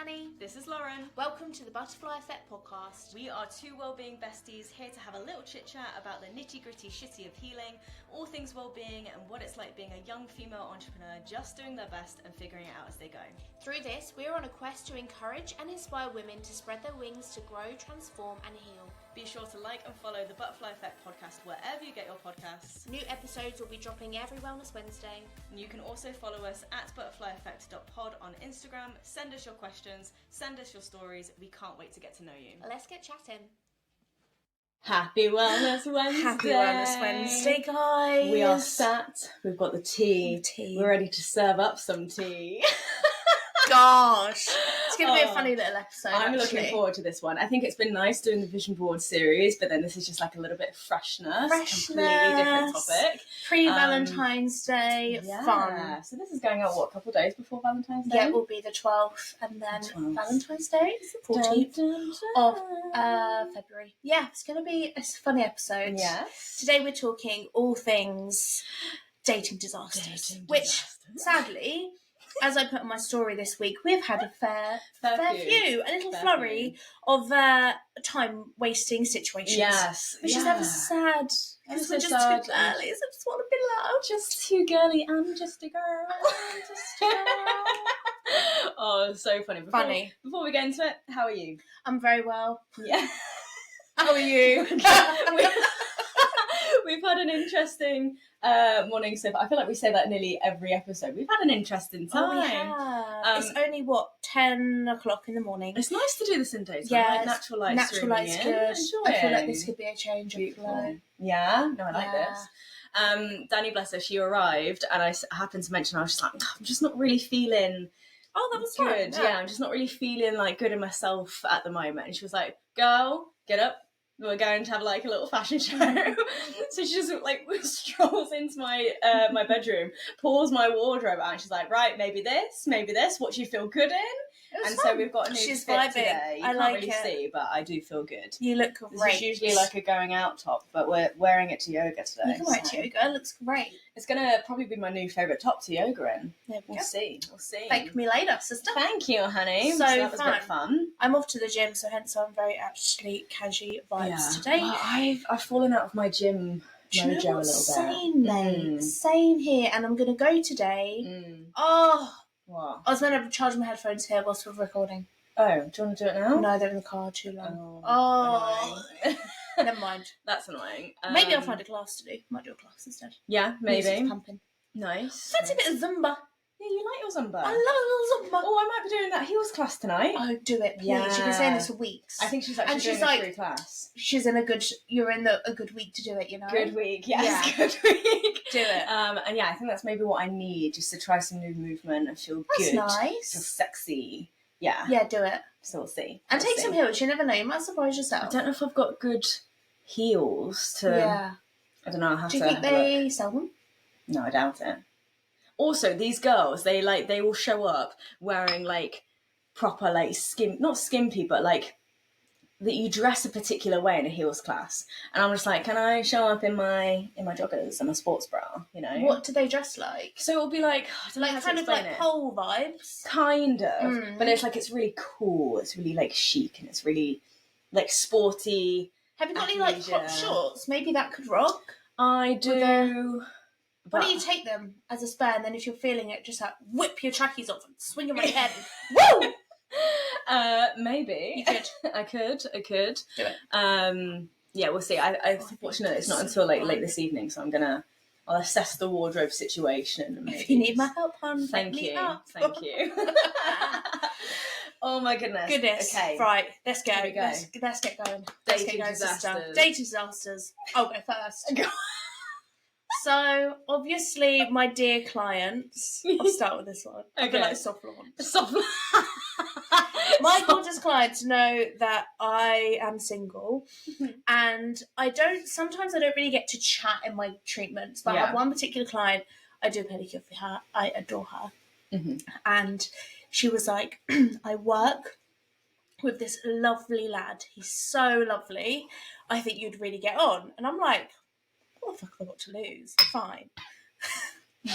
Dani. This is Lauren. Welcome to the Butterfly Effect podcast. We are two wellbeing besties here to have a little chit chat about the nitty gritty shitty of healing, all things wellbeing and what it's like being a young female entrepreneur just doing their best and figuring it out as they go. Through this, we are on a quest to encourage and inspire women to spread their wings to grow, transform and heal. Be sure to like and follow the Butterfly Effect podcast wherever you get your podcasts. New episodes will be dropping every Wellness Wednesday. And you can also follow us at butterflyeffect.pod on Instagram. Send us your questions, send us your stories. We can't wait to get to know you. Let's get chatting. Happy Wellness Wednesday. Happy Wellness Wednesday, guys. We are sat. We've got the tea. We're ready to serve up some tea. Gosh. It's going to be a funny little episode, I'm looking forward to this one. I think it's been nice doing the vision board series, but then this is just like a little bit of freshness. Completely different topic. Pre-Valentine's Day, fun. So this is going out, what, a couple of days before Valentine's Day? Yeah, it will be the 12th, and then Valentine's Day is the 14th of February. Yeah, it's going to be a funny episode. Yes. Today we're talking all things dating disasters, which, sadly, as I put on my story this week, we've had a fair few, a little flurry of time-wasting situations. Yes. Which is ever sad, because we're just sad. too girly, so I just want to be loved. Just too girly and just a girl. Just a girl. Oh, so funny. Before we get into it, how are you? I'm very well. Yeah. How are you? We've had an interesting morning so far. I feel like we say that nearly every episode. We've had an interesting time. Oh, we have. It's only, 10 o'clock in the morning. It's nice to do this in daytime. Yeah, like natural light. Natural light's good. I feel like this could be a change of flow. Yeah? No, I like this. Dani, bless her, she arrived and I happened to mention, I was just like, I'm just not really feeling... Oh, that was good. fun. Yeah, I'm just not really feeling like good in myself at the moment. And she was like, girl, get up. We're going to have like a little fashion show. So she just like strolls into my my bedroom, pulls my wardrobe out, and she's like, right, maybe this, what do you feel good in? And fun. So we've got a new She's fit vibing. today. You I can't like really it. see, but I do feel good. You look great. This is usually like a going out top, but we're wearing it to yoga today. You can wear it to yoga. It looks great. It's going to probably be my new favourite top to yoga in. There we We'll go. see. Thank me later, sister. Thank you, honey. So that was a bit fun. I'm off to the gym, so hence I'm very actually casual vibes today. Well, I've fallen out of my gym mojo a little bit. Same, mate. Same here. And I'm going to go today. Oh. What? I was meant to charge my headphones here whilst we're recording. Oh, do you want to do it now? No, they're in the car too long. Never mind. That's annoying. Maybe I'll find a class to do. Might do a class instead. Yeah, maybe. Music's pumping. Nice. Fancy a bit of Zumba. Yeah, you like your Zumba. I love a little Zumba. Oh, I might be doing that heels class tonight. Oh, do it, please. Yeah. You've been saying this for weeks. I think she's actually doing a free class. She's in a good. You're in a good week to do it. You know. Good week. Yes. Yeah. Good week. Do it. And yeah, I think that's maybe what I need, just to try some new movement and feel good. That's nice. Feel sexy. Yeah. Yeah, do it. So we'll see. And take some heels. You never know. You might surprise yourself. I don't know if I've got good heels to. Yeah. I don't know. I'll have do you to think they sell them? No, I doubt it. Also, these girls, they will show up wearing like proper like not skimpy, but like that you dress a particular way in a heels class. And I'm just like, can I show up in my joggers and my sports bra? You know. What do they dress like? So it'll be like, I don't know how to kind of explain like it. pole vibes. Kind of, but it's really cool. It's really like chic and it's really like sporty. Have you got any like crop shorts? Maybe that could rock. I do. Why don't you take them as a spare, and then if you're feeling it, just like whip your trackies off and swing them on your head. And, woo! Maybe. You could. I could. Do it. Yeah, we'll see. Fortunately, it's not until like late this evening, so I'll assess the wardrobe situation. And if you need my help, hon, thank you. Oh my goodness. Okay. Right, let's go. Here we go. Let's get going. Dating disasters. Dating disasters. I'll go first. So, obviously, my dear clients, I'll start with this one. I feel like soft launch. My gorgeous clients know that I am single, and sometimes I don't really get to chat in my treatments, but I have one particular client, I do a pedicure for her, I adore her, and she was like, I work with this lovely lad, he's so lovely, I think you'd really get on. And I'm like, what the fuck have I got to lose? Fine.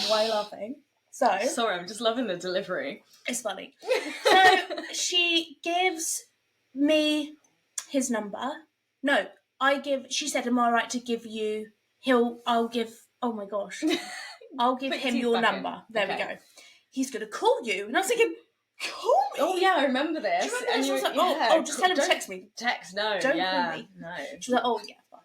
Why laughing? So sorry, I'm just loving the delivery. It's funny. So she gives me his number. No, she said, am I right to give you, I'll give him your number. There we go. He's going to call you. And I was thinking, call me? Oh, yeah, I remember this. Do you remember this? I was like, just tell him to text me. Text, no. Don't call me. No. She was like, oh, yeah, fine.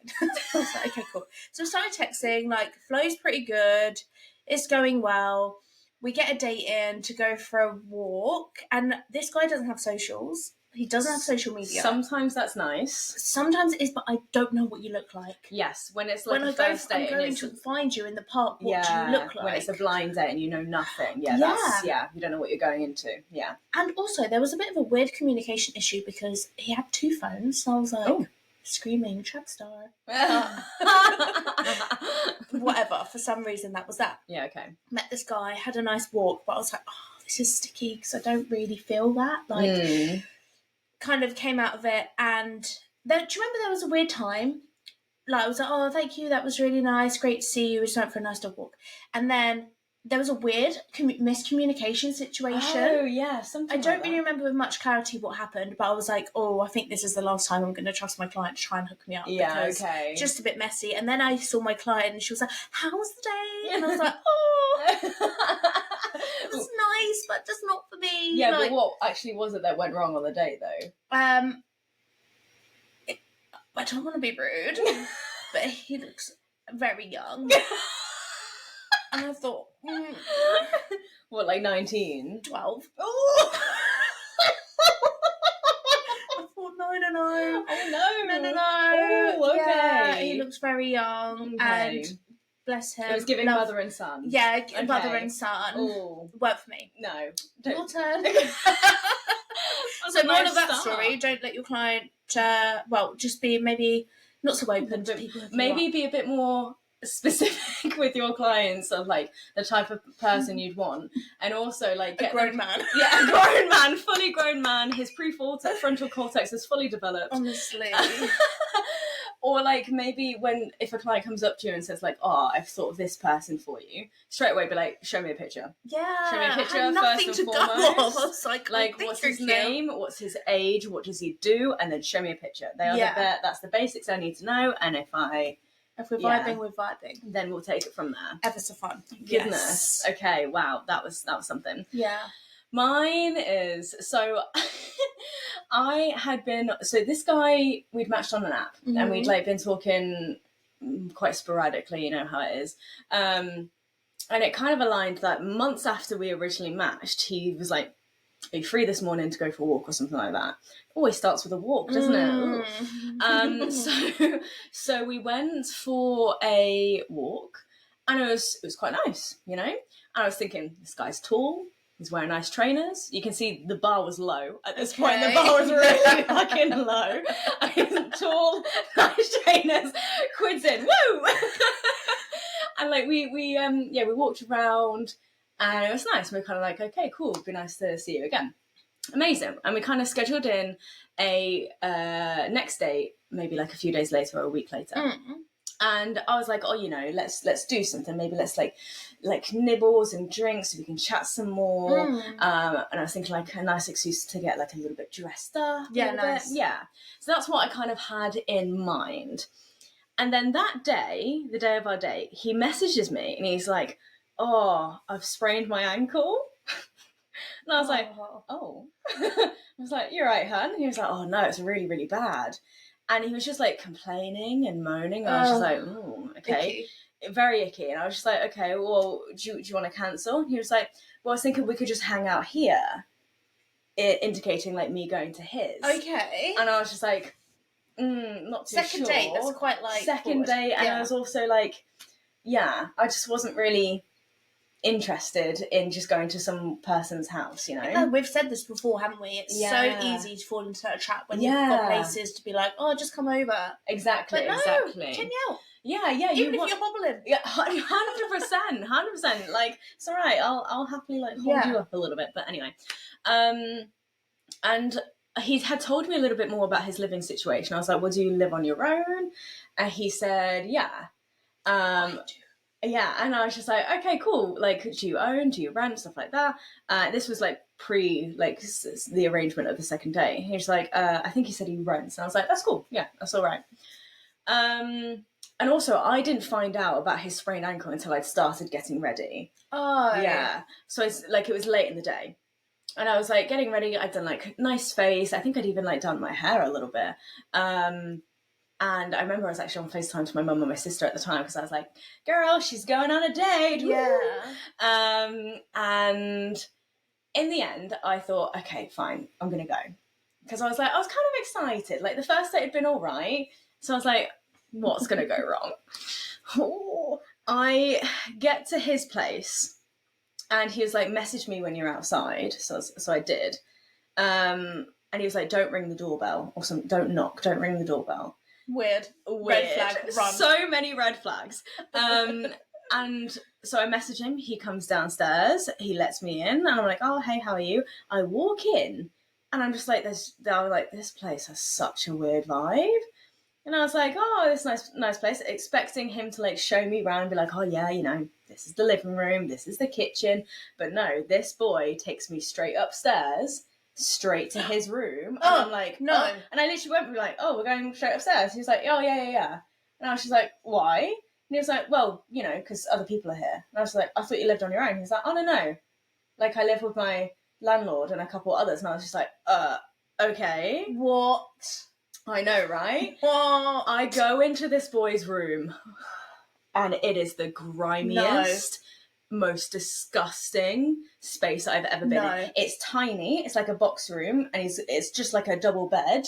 I was like, okay, cool. So I started texting, like, flow's pretty good. It's going well. We get a date in to go for a walk. And this guy doesn't have socials. He doesn't have social media. Sometimes that's nice. Sometimes it is, but I don't know what you look like. Yes, when it's like when a first date. I'm going to find you in the park. What do you look like? When it's a blind date and you know nothing. You don't know what you're going into. Yeah. And also, there was a bit of a weird communication issue because he had 2 phones. So I was like, screaming, trap star. Whatever. For some reason, that was that. Yeah, okay. Met this guy, had a nice walk, but I was like, oh, this is sticky because I don't really feel that. Like... kind of came out of it, and then, do you remember there was a weird time? Like, I was like, oh, thank you, that was really nice, great to see you, we just went for a nice dog walk. And then there was a weird miscommunication situation. Oh, yeah, something I don't really remember with much clarity what happened, but I was like, oh, I think this is the last time I'm going to trust my client to try and hook me up. Yeah, okay. Just a bit messy. And then I saw my client, and she was like, how was the day? And I was like, oh... It was nice, but just not for me. Yeah, like, but what actually was it that went wrong on the date, though? I don't want to be rude, but he looks very young. And I thought... What, like 19? 12. Oh! I thought, no. Oh, no. Oh, okay. Yeah, he looks very young, and... Bless him. It was giving mother and son. Yeah, mother and son. Ooh. Work for me. No. Your turn. So more of that story, don't let your client, just be maybe not so open to people. Maybe be a bit more specific with your clients of like the type of person you'd want, and also like get a grown man. Yeah, a grown man, fully grown man. His prefrontal cortex is fully developed. Honestly. Or like maybe if a client comes up to you and says like, oh, I've thought of this person for you, straight away be like, show me a picture. Yeah. Show me a picture I had nothing first and to foremost. Go off. I was like what's his name, what's his age, what does he do, and then show me a picture. That's the basics I need to know, and if we're vibing, we're vibing. Then we'll take it from there. Ever so fun. Goodness. Yes. Okay, wow, that was something. Yeah. Mine is, so this guy, we'd matched on an app, and we'd like been talking quite sporadically, you know how it is. And it kind of aligned that months after we originally matched, he was like, are you free this morning to go for a walk or something like that? Always starts with a walk, doesn't it? So we went for a walk, and it was quite nice, you know? And I was thinking, this guy's tall, he's wearing nice trainers. You can see the bar was low at this point. The bar was really fucking low. He's tall, nice trainers, quids in, woo! And like we walked around, and it was nice. We were kind of like, okay, cool, it'd be nice to see you again. Amazing. And we kind of scheduled in a next date, maybe like a few days later or a week later. And I was like, oh, you know, let's do something. Maybe let's like nibbles and drinks so we can chat some more. And I was thinking like a nice excuse to get like a little bit dressed up. Yeah, nice. Bit. Yeah. So that's what I kind of had in mind. And then that day, the day of our date, he messages me and he's like, oh, I've sprained my ankle. And I was like, oh. I was like, you're right, hun. And he was like, oh, no, it's really, really bad. And he was just like complaining and moaning. And I was just like, oh, okay. Icky. Very icky. And I was just like, okay, well, do you want to cancel? And he was like, well, I was thinking we could just hang out here. Indicating like me going to his. Okay. And I was just like, not too Second sure. date, that's quite like... Second date, and I was also like, I just wasn't really interested in just going to some person's house, you know? Yeah, we've said this before, haven't we? It's so easy to fall into a trap when you've got places to be like, oh, just come over. Exactly, but no, exactly. take me out. Yeah. Even if you're hobbling. Yeah, 100%. Like, it's all right. I'll happily like hold you up a little bit. But anyway, and he had told me a little bit more about his living situation. I was like, well, do you live on your own? And he said, yeah. I do. Yeah, and I was just like, okay, cool. Like, do you own? Do you rent? Stuff like that. This was like pre, like the arrangement of the second day. He was like, I think he said he rents, and I was like, that's cool. Yeah, that's all right. And also, I didn't find out about his sprained ankle until I'd started getting ready. Oh. Yeah. So it's like it was late in the day. And I was like getting ready. I'd done like nice face. I think I'd even like done my hair a little bit. And I remember I was actually on FaceTime to my mum and my sister at the time because I was like, girl, she's going on a date. Yeah. And in the end, I thought, okay, fine, I'm going to go. Because I was kind of excited. Like, the first date had been all right. So I was like, what's going to go wrong? I get to his place and he was like, message me when you're outside. So I did. And he was like, don't ring the doorbell or something. Don't knock. Don't ring the doorbell. Weird. Red flag, run. So many red flags. And so I message him. He comes downstairs. He lets me in. And I'm like, oh, hey, how are you? I walk in. And I'm just like, this place has such a weird vibe. And I was like, oh, this nice place. Expecting him to like show me around and be like, oh yeah, you know, this is the living room. This is the kitchen. But no, this boy takes me straight upstairs, straight to his room. And I'm like, no. Oh. And I literally went and be like, oh, we're going straight upstairs. He was like, oh, yeah. And I was just like, why? And he was like, well, you know, because other people are here. And I was like, I thought you lived on your own. He was like, oh, no. Like, I live with my landlord and a couple others. And I was just like, okay. What? I know, right? What? I go into this boy's room and it is the grimiest, most disgusting space I've ever been in. It's tiny. It's like a box room and it's just like a double bed.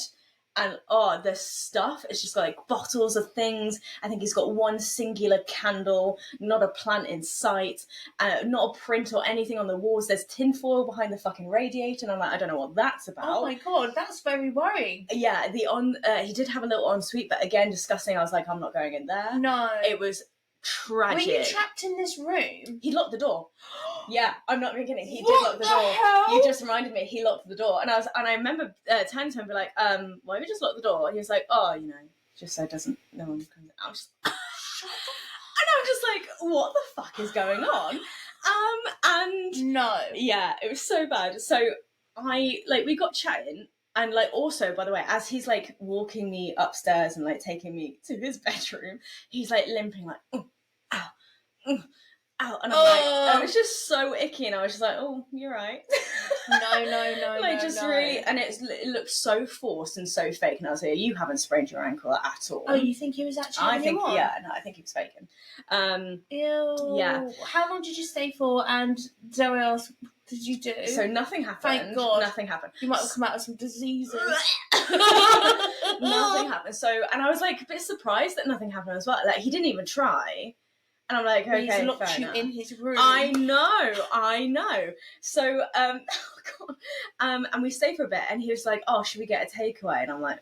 And the stuff, it's just got like bottles of things. I think he's got one singular candle, not a plant in sight, not a print or anything on the walls. There's tinfoil behind the fucking radiator, and I'm like, I don't know what that's about. Oh my god, that's very worrying. Yeah, he did have a little ensuite, but again, disgusting. I was like, I'm not going in there. No. It was tragic. Were you trapped in this room? He locked the door. Yeah, I'm not even kidding. He did What lock the the door. hell? You just reminded me. He locked the door, and I remember turning to him and be like, why don't you just lock the door? And he was like, oh, you know, just so no one comes out. And I'm just like, what the fuck is going on? And no, yeah, it was so bad. So we got chatting. And, like, also, by the way, as he's, like, walking me upstairs and, like, taking me to his bedroom, he's, like, limping, like, ow, ow. And I'm like, I was just so icky, and I was just like, oh, you're right. No. Like, just really, and it looked so forced and so fake, and I was like, you haven't sprained your ankle at all. Oh, you think he was actually I think he was faking. Ew. Yeah. How long did you stay for, and Zoe asked, what did you do? So nothing happened. Thank God. Nothing happened. You might have come out with some diseases. Nothing happened. So, and I was like a bit surprised that nothing happened as well. Like, he didn't even try. And I'm like, okay, he's locked fair you enough. in his room. I know. So, oh God. And we stayed for a bit, and he was like, oh, should we get a takeaway? And I'm like,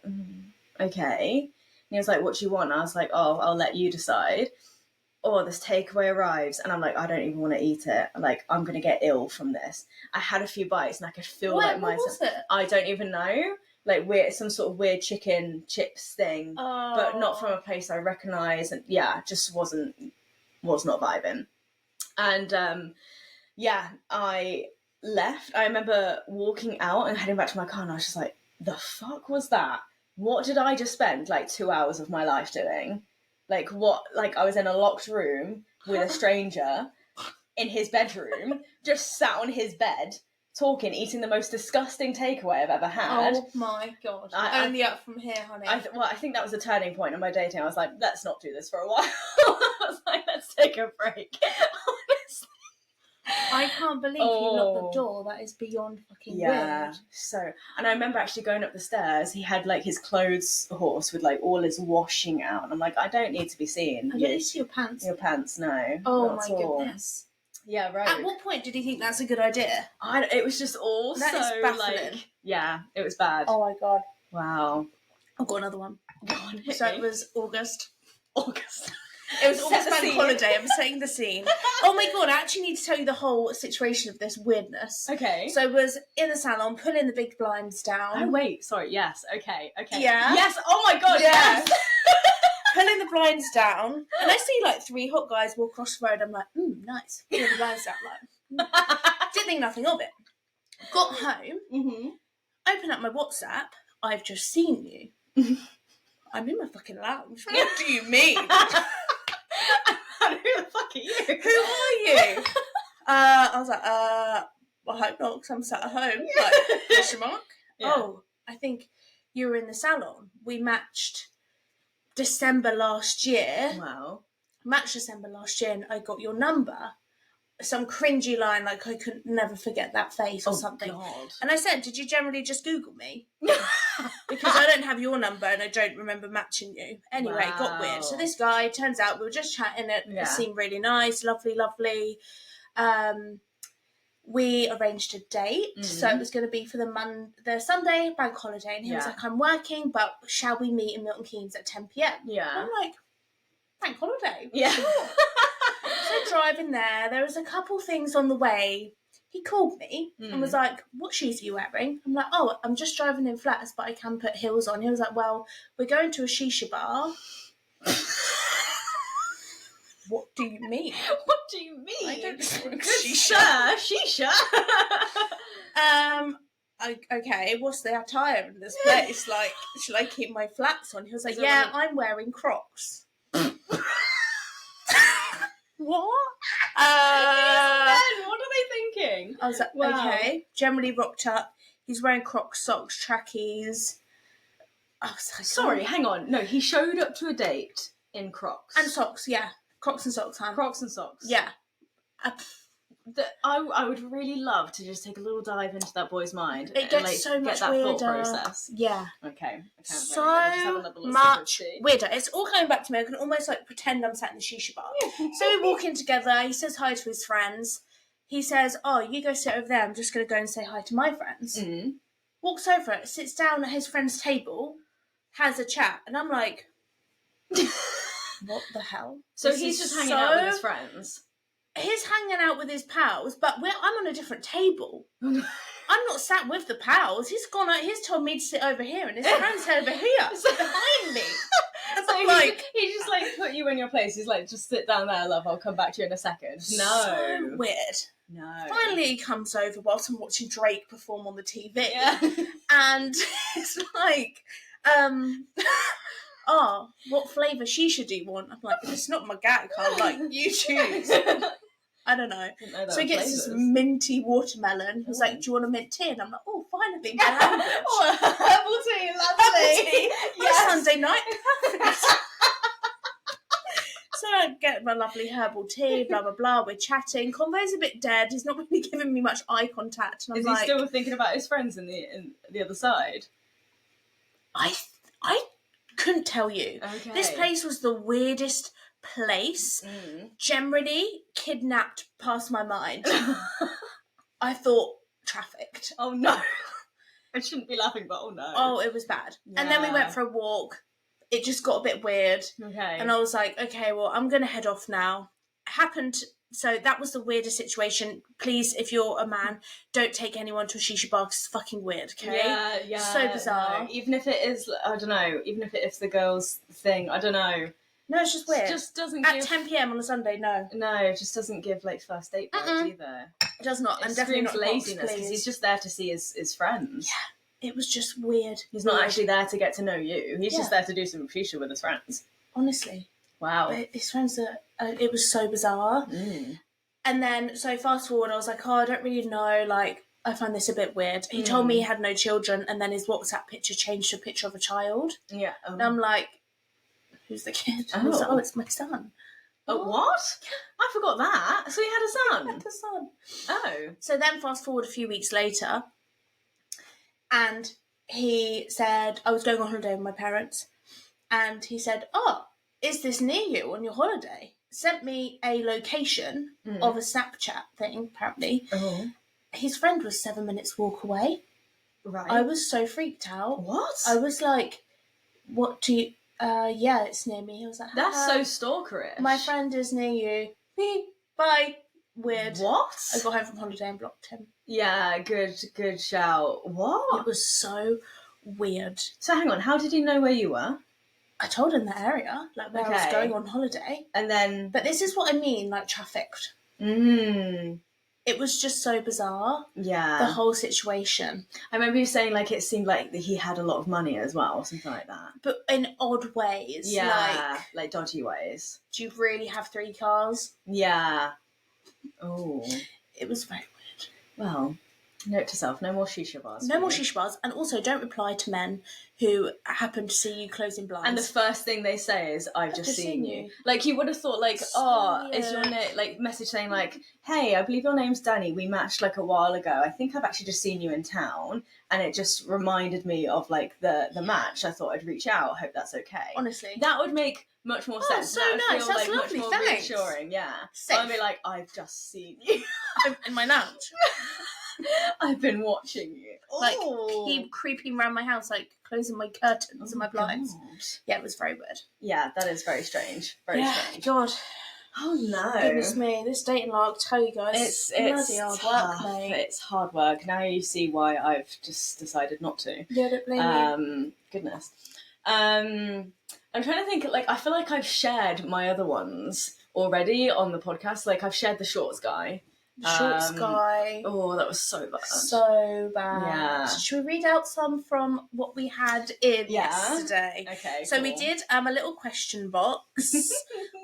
okay. And he was like, what do you want? And I was like, oh, I'll let you decide. Oh, this takeaway arrives, and I'm like, I don't even want to eat it. Like, I'm going to get ill from this. I had a few bites, and I could feel what my... What was it? I don't even know. Like, some sort of weird chicken chips thing, but not from a place I recognise, and just was not vibing. And I left. I remember walking out and heading back to my car, and I was just like, the fuck was that? What did I just spend like 2 hours of my life doing? Like, what? Like, I was in a locked room with a stranger in his bedroom, just sat on his bed, talking, eating the most disgusting takeaway I've ever had. Oh my God. Only up from here, honey. I think that was a turning point in my dating. I was like, let's not do this for a while. I was like, let's take a break. Honestly. I can't believe he locked the door. That is beyond fucking weird. So, and I remember actually going up the stairs, he had like his clothes horse with like all his washing out. And I'm like, I don't need to be seen. I don't need to see your pants. Your pants, no. Oh my goodness. Yeah, right. At what point did he think that's a good idea? It was just all that is baffling. Like, yeah, it was bad. Oh my God. Wow. I've got another one. Go on, so it was August. It was August bank holiday. I'm setting the scene. Oh my God, I actually need to tell you the whole situation of this weirdness. Okay. So it was in the salon, pulling the big blinds down. Oh wait, sorry, yes, okay. Yeah. Yes, oh my God, yes! pulling the blinds down, and I see like 3 hot guys walk across the road. I'm like, nice. Pull the blinds down, didn't think nothing of it. Got home, open up my WhatsApp. I've just seen you. I'm in my fucking lounge. What do you mean? Who the fuck are you? Who are you? I was like, I hope not, because I'm sat at home. Like, question mark? Yeah. Oh, I think you were in the salon. We matched December last year. Wow. Matched December last year, and I got your number. Some cringy line, like I could never forget that face or something. God. And I said, did you generally just Google me? Because I don't have your number and I don't remember matching you. Anyway, It got weird. So this guy, turns out we were just chatting. It seemed really nice, lovely. We arranged a date. So it was going to be for the Sunday bank holiday. And he was like, I'm working, but shall we meet in Milton Keynes at 10 p.m? Yeah. And I'm like, bank holiday? Yeah. Sure. So driving there was a couple things on the way. He called me and was like, what shoes are you wearing? I'm like, oh, I'm just driving in flats, but I can put heels on. He was like, well, we're going to a shisha bar. What do you mean? What do you mean? I don't smoke shisha. Shisha. Okay, what's the attire in this place? Like, should I keep my flats on? He was like, I'm wearing Crocs. What? What are they thinking? I was like, okay. Generally rocked up. He's wearing Crocs, socks, trackies. I was like, sorry, hang on. No, he showed up to a date in Crocs. And socks, yeah. Crocs and socks, huh? Crocs and socks. Yeah. I would really love to just take a little dive into that boy's mind. It gets so much weirder. Thought process. Yeah. Okay. So much weirder. It's all coming back to me. I can almost like pretend I'm sat in the shisha bar. So we walk in together. He says hi to his friends. He says, oh, you go sit over there. I'm just going to go and say hi to my friends. Walks over, sits down at his friend's table, has a chat. And I'm like, what the hell? So he's just hanging out with his friends. He's hanging out with his pals, but I'm on a different table. I'm not sat with the pals. He's told me to sit over here, and his friend's over here, behind me. So he just like put you in your place. He's like, just sit down there, love. I'll come back to you in a second. No, so weird. No. Finally, he comes over whilst I'm watching Drake perform on the TV, and it's like, oh, what flavour shisha do you want? I'm like, it's not my gag. I'm like, you choose. I don't know. So he gets this minty watermelon. He's like, do you want a mint tea? And I'm like, oh, finally, my language. Oh, herbal tea, lovely. Yes. Sunday night. So I get my lovely herbal tea, blah, blah, blah. We're chatting. Convo's a bit dead. He's not really giving me much eye contact. And Is he still thinking about his friends in the other side? I couldn't tell you. Okay. This place was the weirdest place. Generally kidnapped past my mind. I thought trafficked. Oh no. I shouldn't be laughing, but oh no. Oh, it was bad. Yeah. And then we went for a walk. It just got a bit weird. Okay. And I was like, okay, well, I'm going to head off now. So that was the weirdest situation. Please, if you're a man, don't take anyone to a shisha bar because it's fucking weird, okay? Yeah. So bizarre. No. Even if it is, I don't know, even if it is the girls' thing, I don't know. No, it's just weird. It just doesn't At 10 p.m. on a Sunday, no. No, it just doesn't give, like, first date vibes either. It does not. And definitely not laziness, because he's just there to see his friends. Yeah, it was just weird. He's not actually there to get to know you. He's just there to do some shisha with his friends. Honestly. Wow. But his friends it was so bizarre. And then, so fast forward, I was like, oh, I don't really know, like, I find this a bit weird. He told me he had no children, and then his WhatsApp picture changed to a picture of a child. Yeah. And I'm like, who's the kid? And he's like, oh, it's my son. Oh, what? I forgot that. So he had a son? He had a son. Oh. So then fast forward a few weeks later, and he said, I was going on holiday with my parents, and he said, oh, is this near you on your holiday? Sent me a location of a Snapchat thing, apparently. His friend was 7 minutes walk away. Right. I was so freaked out. What? I was like, what do you... yeah, it's near me. I was like, that's so stalkerish. My friend is near you. Bye. Weird. What? I got home from holiday and blocked him. Yeah, good shout. What? It was so weird. So hang on, how did he know where you were? I told him the area, like where I was going on holiday. And then... But this is what I mean, like trafficked. It was just so bizarre. Yeah. The whole situation. I remember you saying, like, it seemed like he had a lot of money as well, or something like that. But in odd ways. Yeah, like dodgy ways. Do you really have 3 cars? Yeah. Oh. It was very weird. Well, note to self, no more shisha bars. No more shisha bars, and also don't reply to men who happen to see you closing blinds. And the first thing they say is, I've just seen you. Like, you would have thought, like, is your name, like, message saying, like, hey, I believe your name's Dani, we matched, like, a while ago, I think I've actually just seen you in town, and it just reminded me of, like, the match, I thought I'd reach out, hope that's okay. Honestly. That would make much more sense. So that would nice, feel, that's like, lovely, much more thanks. reassuring, yeah. Safe. I'd be like, I've just seen you. I'm in my lounge. I've been watching you. Like, keep creeping around my house, like, closing my curtains and my blinds. God. Yeah, it was very weird. Yeah, that is very strange. Very strange. God. Oh, no. Goodness me, this dating life, tell you guys, It's bloody hard tough. work, mate. It's hard work. Now you see why I've just decided not to. Yeah, don't blame you. Goodness. I'm trying to think, like, I feel like I've shared my other ones already on the podcast. Like, I've shared the shorts guy. Shorts guy. Oh, that was so bad. So bad. Yeah. Should we read out some from what we had in yesterday? Okay. So we did a little question box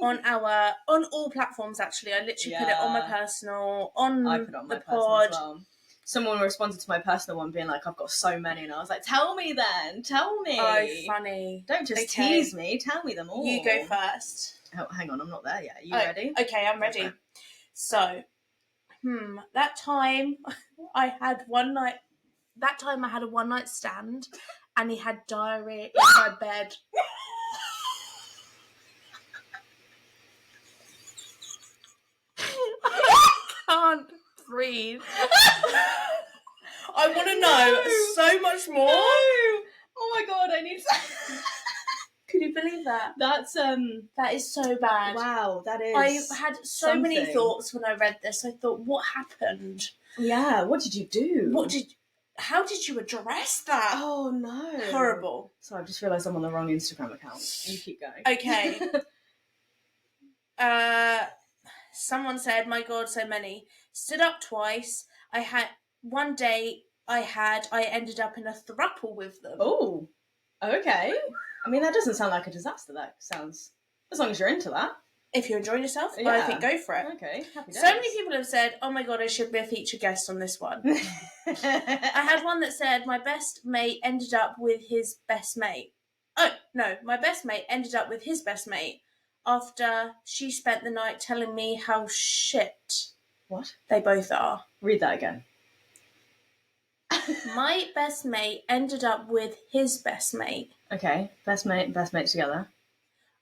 on all platforms. Actually, I literally put it on my personal, on I put it on my the personal pod. as well. Someone responded to my personal one being like, I've got so many, and I was like, tell me then, tell me. Oh, funny. Don't just tease me, tell me them all. You go first. Oh, hang on, I'm not there yet. Are you ready? Okay, I'm ready. Okay. So, that time I had a one night stand, and he had diarrhea in my bed. I can't breathe. I want to know so much more. No. Oh my god, I need to... Could you believe that? That is so bad. Wow, that is. I had so many thoughts when I read this. I thought, what happened? Yeah, what did you do? How did you address that? Oh no. Horrible. So I've just realised I'm on the wrong Instagram account. You keep going. Okay. Someone said, my god, so many. Stood up twice. One day I ended up in a throuple with them. Oh, okay. I mean, that doesn't sound like a disaster. That sounds, as long as you're into that. If you're enjoying yourself, I think go for it. Okay, happy days. So many people have said, oh my god, I should be a featured guest on this one. I had one that said, my best mate ended up with his best mate. Oh, no, my best mate ended up with his best mate after she spent the night telling me how shit they both are. Read that again. My best mate ended up with his best mate. Okay, best mate together.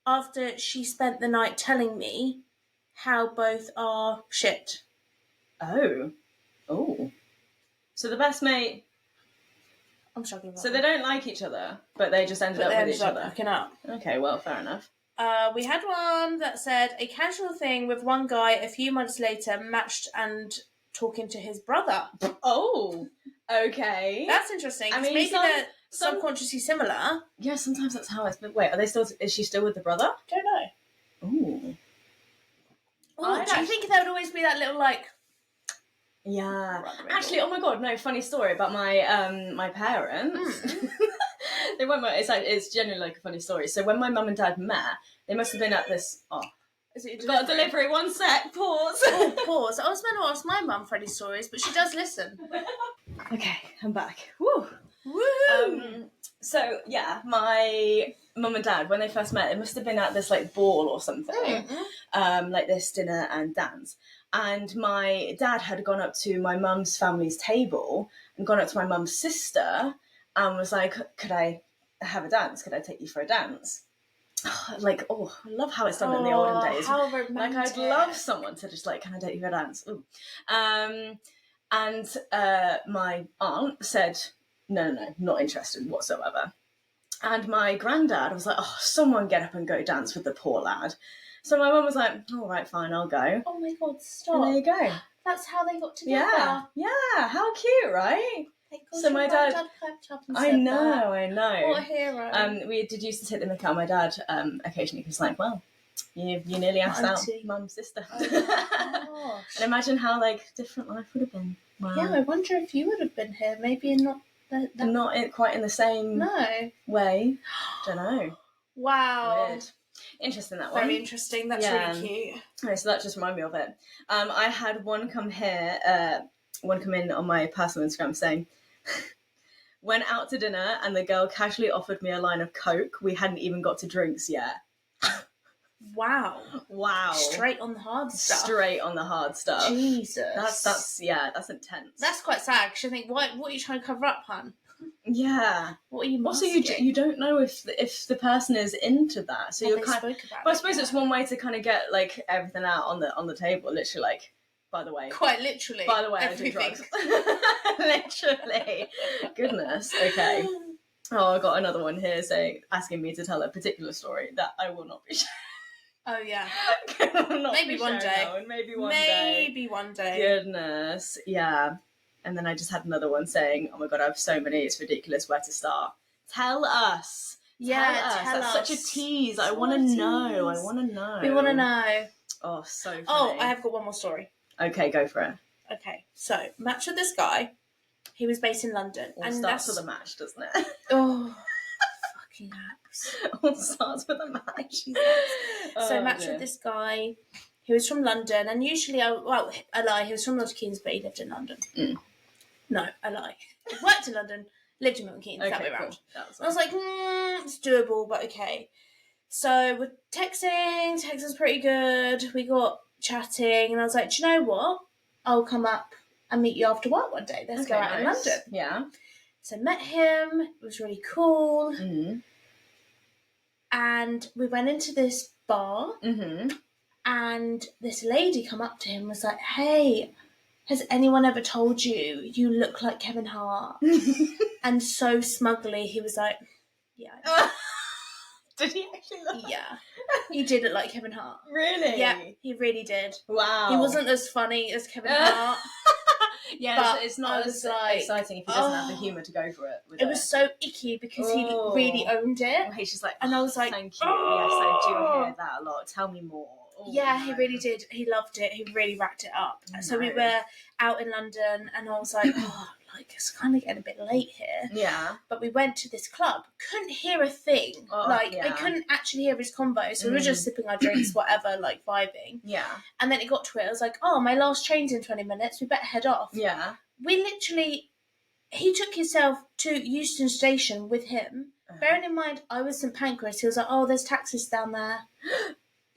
After she spent the night telling me how both are shit. Oh. So the best mate... I'm struggling with So they don't like each other, but they just ended up with each other. Hooking up. Okay, well, fair enough. We had one that said, a casual thing with one guy a few months later matched and talking to his brother. Oh, okay. That's interesting. I mean, maybe they're subconsciously similar. Yeah, sometimes that's how it's been. Wait, is she still with the brother? Don't know. Ooh. Do you think there would always be that little, like... Yeah. Actually, oh my god, no, funny story about my my parents. They weren't. It's genuinely like a funny story. So when my mum and dad met, they must have been at this. Oh, is it got a delivery? 1 sec. Pause. Pause. I was meant to ask my mum for any stories, but she does listen. Okay, I'm back. Woo. Woo. So yeah, my mum and dad, when they first met, it must have been at this like ball or something, like this dinner and dance. And my dad had gone up to my mum's family's table and gone up to my mum's sister and was like, could I have a dance? Could I take you for a dance? I love how it's done in the olden days. How romantic. Like, I'd love someone to just like, can I take you for a dance? Ooh. And my aunt said, no, not interested whatsoever. And my granddad was like, oh, someone get up and go dance with the poor lad. So my mum was like, all right, fine, I'll go. Oh my god, stop. And there you go. That's how they got together. Yeah, how cute, right? So my dad piped up and I said know. What a hero. We did used to take the mick out of my dad occasionally. He was like, well, you nearly asked out mum's sister. Oh my gosh. And imagine how like different life would have been. Wow. Yeah, I wonder if you would have been here. Maybe not quite in the same way. Don't know. Wow. Weird. Interesting, that one. Very interesting. That's really cute. Okay, so that just reminded me of it. I had one come in on my personal Instagram saying, went out to dinner and the girl casually offered me a line of Coke. We hadn't even got to drinks yet. Wow. Straight on the hard stuff. Jesus. That's intense. That's quite sad, because you think, what are you trying to cover up, hun? Yeah. What are you masking? Also, you don't know if the person is into that, so you're kind of. But I suppose it's one way to kind of get like everything out on the table. Literally, like, by the way. Quite literally. By the way, everything. I do drugs. Literally. Goodness. Okay. Oh, I got another one here asking me to tell a particular story that I will not be sharing. Oh yeah. Maybe one day. Maybe one day. Goodness. Yeah. And then I just had another one saying, oh my God, I have so many, it's ridiculous, where to start. Tell us. Tell us. That's such a tease. I want to know. We want to know. Oh, so funny. Oh, I have got one more story. Okay, go for it. Okay, so match with this guy. He was based in London. All starts with a match, doesn't it? Oh, fucking apps. All starts with a match. So match with this guy. He was from London, and usually, I lie, he was from Milton Keynes, but he lived in London. No, I lie. He worked in London, lived in Milton Keynes, that way around. Cool. I was like, it's doable, but okay. So we're texting was pretty good. We got chatting, and I was like, do you know what? I'll come up and meet you after work one day. Let's go out in London. Yeah. So met him. It was really cool. Mm-hmm. And we went into this bar. Mm-hmm. And this lady come up to him and was like, hey, has anyone ever told you look like Kevin Hart? And so smugly he was like, yeah. Did he actually look? Yeah. He did look like Kevin Hart. Really? Yeah, he really did. Wow. He wasn't as funny as Kevin Hart. Yeah, but it's not as exciting if he doesn't have the humour to go for it. It was so icky because he really owned it. Well, he's just like, and I was like, thank you. Yes, I do hear that a lot. Tell me more. Oh, yeah, he really did. He loved it. He really racked it up. So we were out in London, and I was like, it's kind of getting a bit late here. Yeah. But we went to this club. Couldn't hear a thing. I couldn't actually hear his convo. So we were just sipping our drinks, whatever, like vibing. Yeah. And then it got to it. I was like, my last train's in 20 minutes. We better head off. Yeah. We literally, he took himself to Euston Station with him. Bearing in mind, I was St Pancras. He was like, there's taxis down there.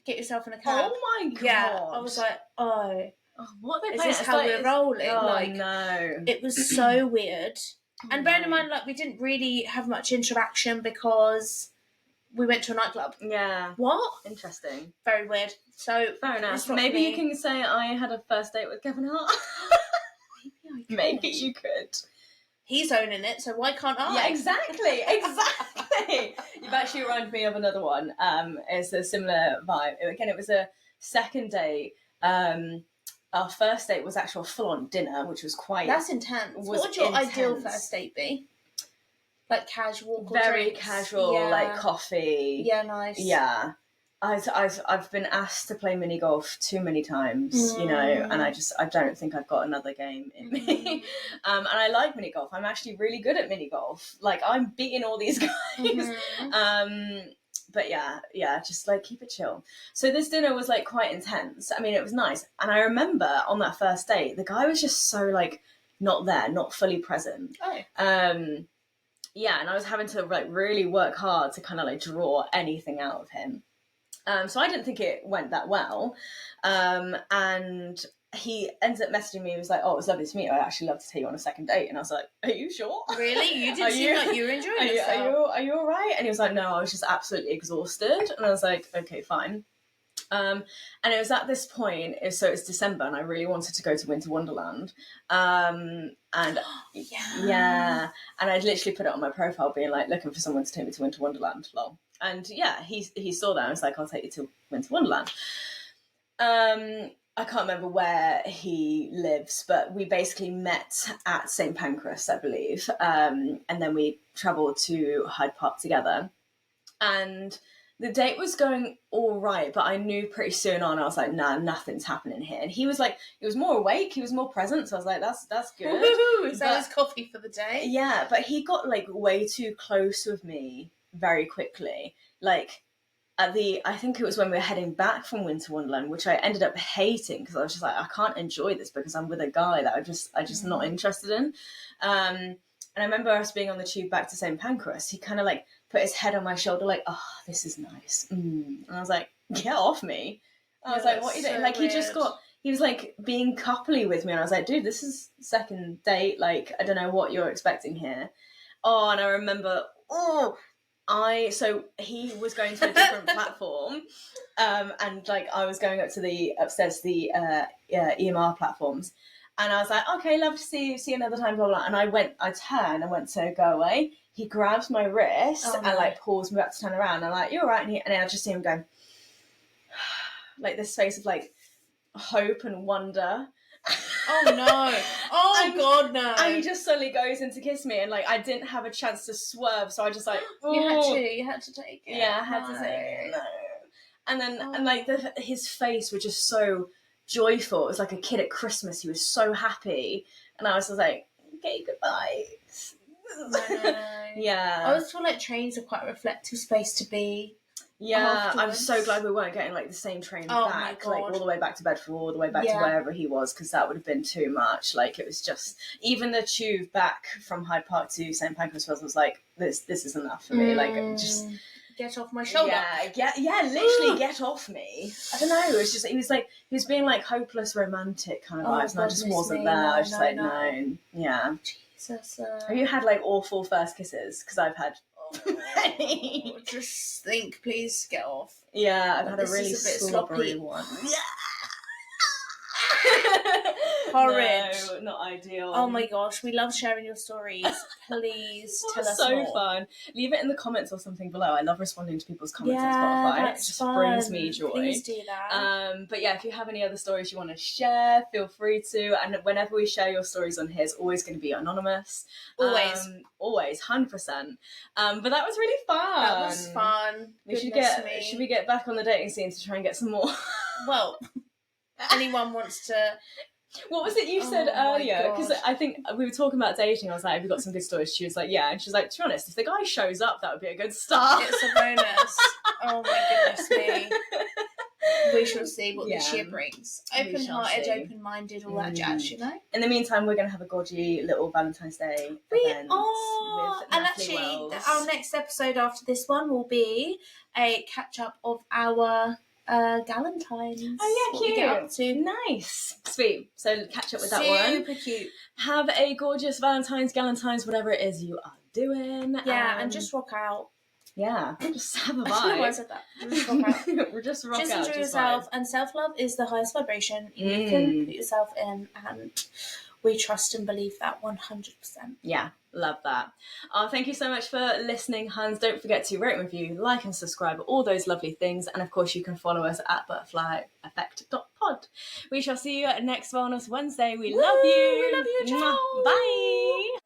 Get yourself in a cab. Oh my God. Yeah, I was like, what are they is playing? this how we're rolling? No. It was so weird. And bearing in mind, we didn't really have much interaction because we went to a nightclub. Yeah. What? Interesting. Very weird. So fair enough. Maybe you can say I had a first date with Kevin Hart. Maybe you could. He's owning it, so why can't I? Yeah, exactly. You've actually reminded me of another one. It's a similar vibe. Again, it was a second date. Our first date was actually a full-on dinner, which was quite... That's intense. What would your ideal first date be? Like casual? Very drinks? casual, like coffee. Yeah, nice. Yeah. I've been asked to play mini golf too many times, and I don't think I've got another game in me. And I like mini golf. I'm actually really good at mini golf. Like, I'm beating all these guys. But yeah, just like keep it chill. So this dinner was like quite intense. I mean, it was nice. And I remember on that first date, the guy was just so like not there, not fully present. Yeah, and I was having to like really work hard to kind of like draw anything out of him. So I didn't think it went that well. And he ended up messaging me. He was like, it was lovely to meet you. I'd actually love to take you on a second date. And I was like, are you sure? Really? You did seem like you were enjoying yourself. Are you all right? And he was like, no, I was just absolutely exhausted. And I was like, okay, fine. And it was at this point, so it's December, and I really wanted to go to Winter Wonderland. And yeah, and I'd literally put it on my profile being like, looking for someone to take me to Winter Wonderland, lol. And yeah, he saw that and was like, I'll take you to Winter Wonderland. I can't remember where he lives, but we basically met at St Pancras, I believe, and then we travelled to Hyde Park together. And the date was going all right, but I knew pretty soon on, I was like, nah, nothing's happening here. And he was more awake, he was more present, so I was like, that's good. Woo-hoo, is that his coffee for the day? Yeah, but he got like way too close with me very quickly. Like, I think it was when we were heading back from Winter Wonderland, which I ended up hating because I was just like, I can't enjoy this because I'm with a guy that I just not interested in. And I remember us being on the tube back to St Pancras. He kind of like put his head on my shoulder, like, oh, this is nice. And I was like, get off me. I was like, what are you doing? So Like, weird. he was like being coupley with me, and I was like, dude, this is second date. Like, I don't know what you're expecting here. Oh, and I remember, so he was going to a different platform, and like I was going upstairs to the EMR platforms, and I was like, okay, love to see you another time, blah blah. And I turned and went to go away. He grabs my wrist and like pulls me back to turn around. I'm like, you're right, and then I just see him going, like this face of like hope and wonder. Oh no! Oh God, no! And he just suddenly goes in to kiss me, and like I didn't have a chance to swerve, so I just like you had to take it. Yeah, I had to take it. No. And then and like his face was just so joyful. It was like a kid at Christmas. He was so happy, and I was just like, okay, goodbye. No. Yeah. I always feel like trains are quite a reflective space to be. Yeah, afterwards. I'm so glad we weren't getting like the same train back, like all the way back to Bedford, all the way back to wherever he was, because that would have been too much. Like it was just, even the tube back from Hyde Park to St Pancras was like, this is enough for me. Like just get off my shoulder. Yeah, literally get off me. I don't know. It was just he was being like hopeless romantic kind of vibes, and I just wasn't there. I was just like, no, yeah. Jesus. Have you had like awful first kisses? Because I've had. Just think, please get off. Yeah, I've had a really slippery one. Horrid. No, not ideal. Oh my gosh, we love sharing your stories. Please tell us so more. Fun. Leave it in the comments or something below. I love responding to people's comments on Spotify. It just fun. brings me joy. Please do that. But yeah, if you have any other stories you want to share, feel free to. And whenever we share your stories on here, it's always going to be anonymous. Always, 100%. But that was really fun. That was fun. Should we get back on the dating scene to try and get some more? Well, anyone wants to. What was it you said earlier? Because I think we were talking about dating. I was like, have you got some good stories? She was like, yeah. And she was like, to be honest, if the guy shows up, that would be a good start. It's a bonus. Oh my goodness me. We shall see what this year brings. Open-hearted, open-minded, all that jazz, you know? In the meantime, we're going to have a gorgy little Valentine's Day event. And actually, our next episode after this one will be a catch-up of our Valentines. Oh yeah, cute. Get up to. Nice, sweet. So catch up with that one. Super cute. Have a gorgeous Valentine's, Galentines, whatever it is you are doing. Yeah, and just rock out. Yeah, just have a vibe. I don't know why I said that. Just rock out. just rock just out. Enjoy yourself. Vibe. And self-love is the highest vibration you can put yourself in, and we trust and believe that 100%. Yeah. Love that. Thank you so much for listening, Hans. Don't forget to rate, review, like and subscribe, all those lovely things. And of course you can follow us at butterflyeffect.pod. We shall see you next Wellness Wednesday. We love you. We love you. Ciao. Bye.